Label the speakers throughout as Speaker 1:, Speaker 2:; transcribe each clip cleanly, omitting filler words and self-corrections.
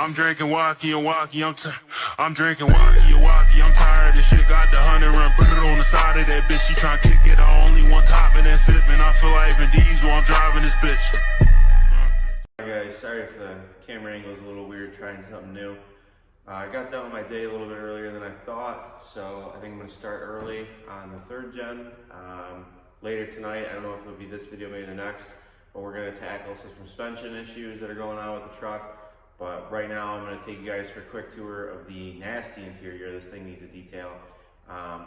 Speaker 1: I'm drinking walkie and walkie. I'm drinking walkie and walkie. I'm tired of shit. Got the 100 run, put it on the side of that bitch. She tryna kick it. I only one top and that's it, man. I feel like Vin Diesel. I'm driving this bitch.
Speaker 2: Alright guys, sorry if the camera angle is a little weird, trying something new. I got done with my day a little bit earlier than I thought, so I think I'm going to start early on the third gen. Later tonight, I don't know if it'll be this video, maybe the next, but we're going to tackle some suspension issues that are going on with the truck. But right now, I'm going to take you guys for a quick tour of the nasty interior. This thing needs a detail.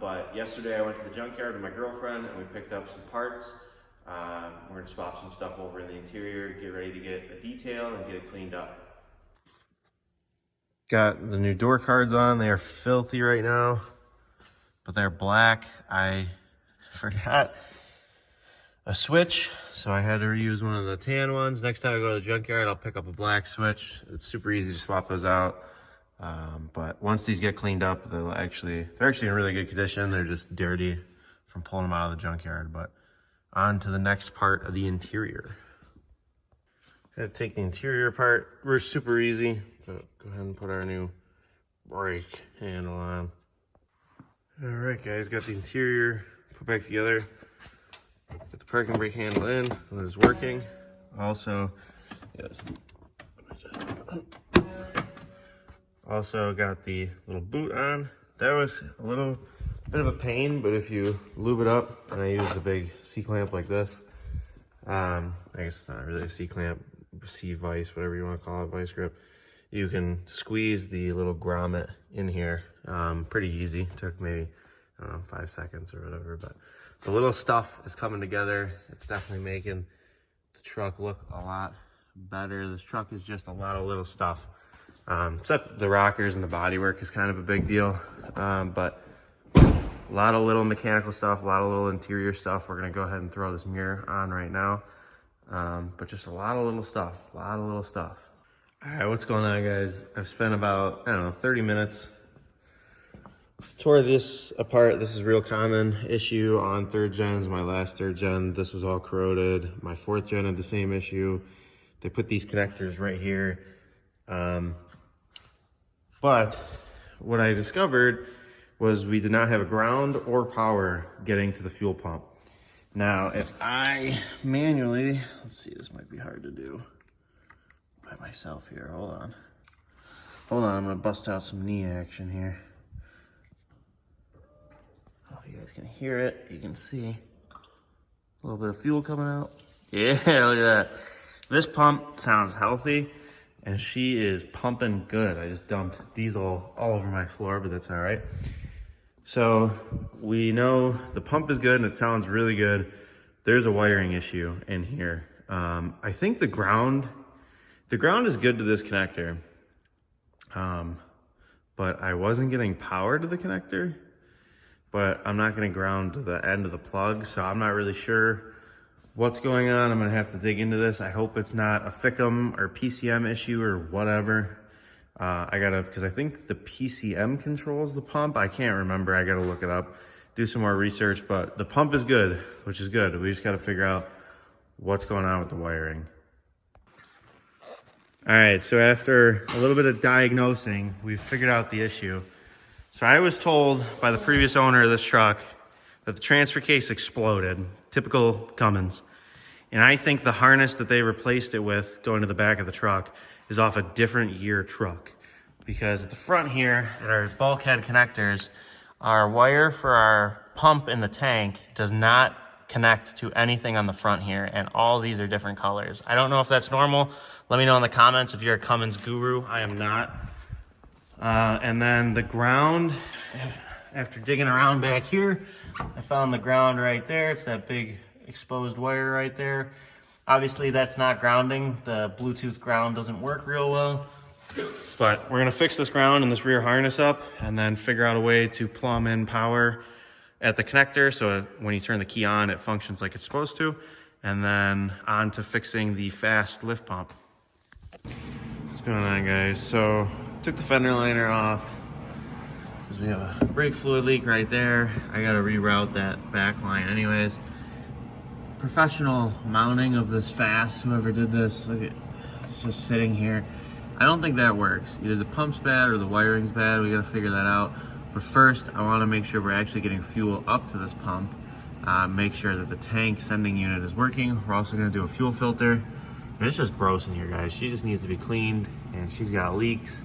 Speaker 2: But yesterday, I went to the junkyard with my girlfriend and we picked up some parts. We're going to swap some stuff over in the interior, get ready to get a detail and get it cleaned up. Got the new door cards on. They are filthy right now, but they're black. I forgot a switch, so I had to reuse one of the tan ones. Next time I go to the junkyard, I'll pick up a black switch. It's super easy to swap those out. But once these get cleaned up, they're actually in really good condition. They're just dirty from pulling them out of the junkyard. But on to the next part of the interior. Gotta take the interior apart. We're super easy. But go ahead and put our new brake handle on. All right, guys, got the interior put back together. Get the parking brake handle in, and it's working. Also, yes. Also got the little boot on. That was a little bit of a pain, but if you lube it up, and I used a big C-clamp like this, I guess it's not really a C-clamp, C-vise, whatever you want to call it, vice grip. You can squeeze the little grommet in here pretty easy. Took maybe, I don't know, 5 seconds or whatever, but the little stuff is coming together. It's definitely making the truck look a lot better. This truck is just a lot of little stuff. Except the rockers and the bodywork is kind of a big deal. But a lot of little mechanical stuff, a lot of little interior stuff. We're gonna go ahead and throw this mirror on right now. But just a lot of little stuff, All right, what's going on, guys? I've spent about, I don't know, 30 minutes. Tore this apart. This is a real common issue on third gens. My last third gen, this was all corroded. My fourth gen had the same issue. They put these connectors right here. But what I discovered was we did not have a ground or power getting to the fuel pump. Now, if I manually, let's see, this might be hard to do by myself here. Hold on, I'm gonna bust out some knee action here. I don't know if you guys can hear it. You can see a little bit of fuel coming out. Yeah, look at that. This pump sounds healthy, and she is pumping good. I just dumped diesel all over my floor, but that's all right. So we know the pump is good and it sounds really good. There's a wiring issue in here. I think the ground is good to this connector, but I wasn't getting power to the connector, but I'm not getting ground to the end of the plug, so I'm not really sure what's going on. I'm gonna have to dig into this. I hope it's not a FICM or PCM issue or whatever. Because I think the PCM controls the pump. I can't remember, I gotta look it up, do some more research, but the pump is good, which is good. We just gotta figure out what's going on with the wiring. All right, so after a little bit of diagnosing, we've figured out the issue. So I was told by the previous owner of this truck that the transfer case exploded, typical Cummins. And I think the harness that they replaced it with going to the back of the truck is off a different year truck. Because at the front here, at our bulkhead connectors, our wire for our pump in the tank does not connect to anything on the front here, and all these are different colors. I don't know if that's normal. Let me know in the comments if you're a Cummins guru. I am not. And then the ground, after digging around back here, I found the ground right there. It's that big exposed wire right there. Obviously that's not grounding. The Bluetooth ground doesn't work real well. But we're gonna fix this ground and this rear harness up and then figure out a way to plumb in power at the connector so when you turn the key on, it functions like it's supposed to. And then on to fixing the fast lift pump. What's going on, guys? So took the fender liner off because we have a brake fluid leak right there. I gotta reroute that back line anyways. Professional mounting of this fast, whoever did this, look at, it's just sitting here. I don't think that works. Either the pump's bad or the wiring's bad. We gotta figure that out. But first, I wanna make sure we're actually getting fuel up to this pump. Make sure that the tank sending unit is working. We're also gonna do a fuel filter. And it's just gross in here, guys. She just needs to be cleaned, and she's got leaks,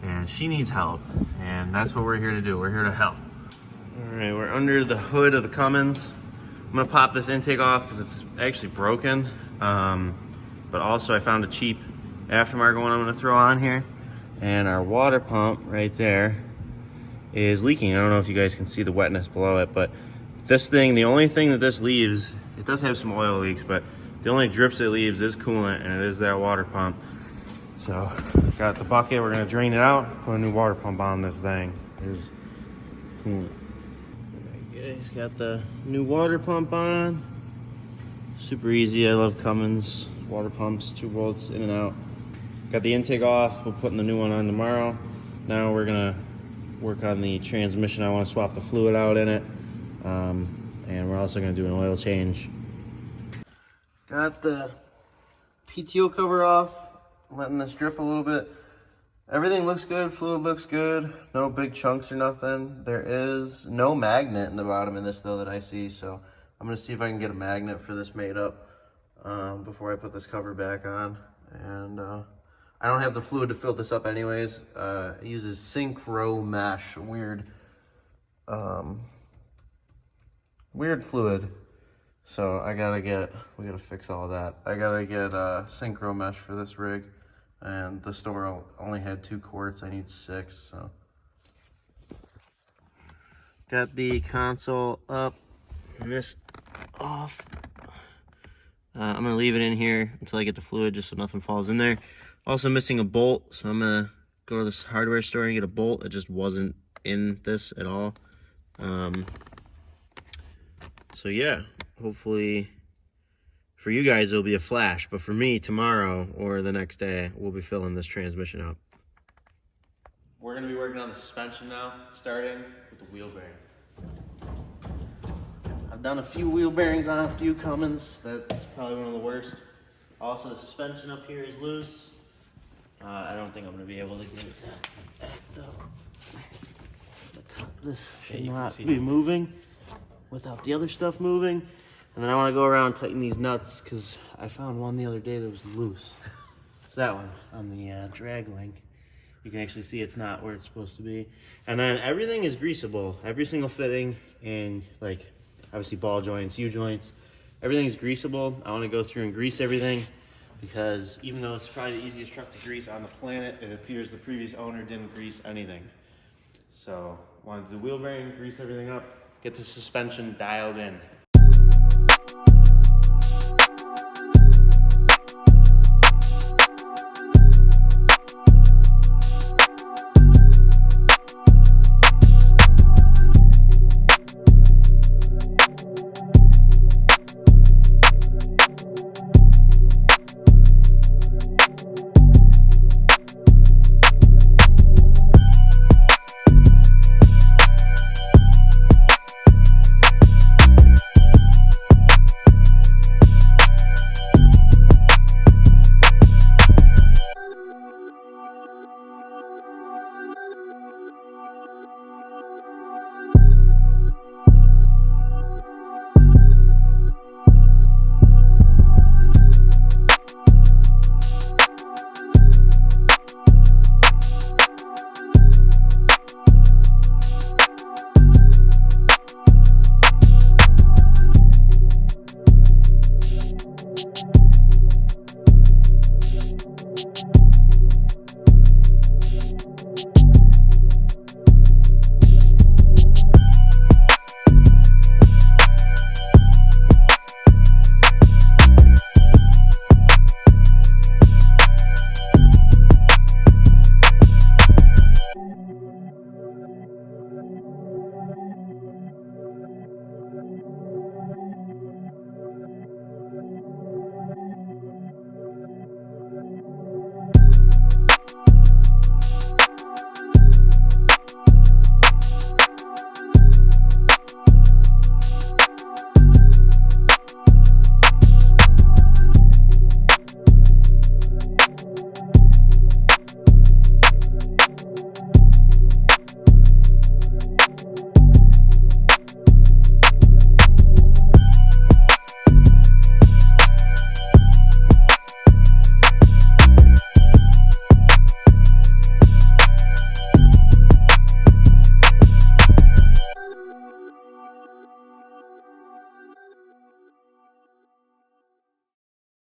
Speaker 2: and she needs help. And that's what we're here to do. We're here to help. All right, we're under the hood of the Cummins. I'm gonna pop this intake off because it's actually broken. But also I found a cheap aftermarket one I'm gonna throw on here. And our water pump right there is leaking. I don't know if you guys can see the wetness below it, but this thing, the only thing that this leaves, it does have some oil leaks, but the only drips it leaves is coolant, and it is that water pump. So, got the bucket, we're gonna drain it out, put a new water pump on this thing. There's coolant. Guys, got the new water pump on. Super easy, I love Cummins water pumps, 2 volts in and out. Got the intake off, we're putting the new one on tomorrow. Now we're gonna work on the transmission. I wanna swap the fluid out in it. And we're also gonna do an oil change. Got the PTO cover off, letting this drip a little bit. Everything looks good, fluid looks good, no big chunks or nothing. There is no magnet in the bottom of this though that I see, so I'm gonna see if I can get a magnet for this made up before I put this cover back on. And I don't have the fluid to fill this up anyways. It uses Synchro Mesh, weird fluid. So we gotta fix all that. I gotta get Synchro Mesh for this rig. And the store only had 2 quarts, I need 6, so. Got the console up and this off. I'm gonna leave it in here until I get the fluid just so nothing falls in there. Also missing a bolt, so I'm gonna go to this hardware store and get a bolt. It just wasn't in this at all. So yeah, hopefully for you guys it'll be a flash, but for me tomorrow or the next day we'll be filling this transmission up. We're gonna be working on the suspension now, starting with the wheel bearing. I've done a few wheel bearings on a few Cummins. That's probably one of the worst. Also the suspension up here is loose. I don't think I'm gonna be able to get it to act up. This should not be moving without the other stuff moving. And then I want to go around and tighten these nuts because I found one the other day that was loose. It's that one on the drag link. You can actually see it's not where it's supposed to be. And then everything is greasable. Every single fitting, and like obviously ball joints, U-joints, everything is greasable. I want to go through and grease everything because even though it's probably the easiest truck to grease on the planet, it appears the previous owner didn't grease anything. So I want to do the wheel bearing, grease everything up, get the suspension dialed in.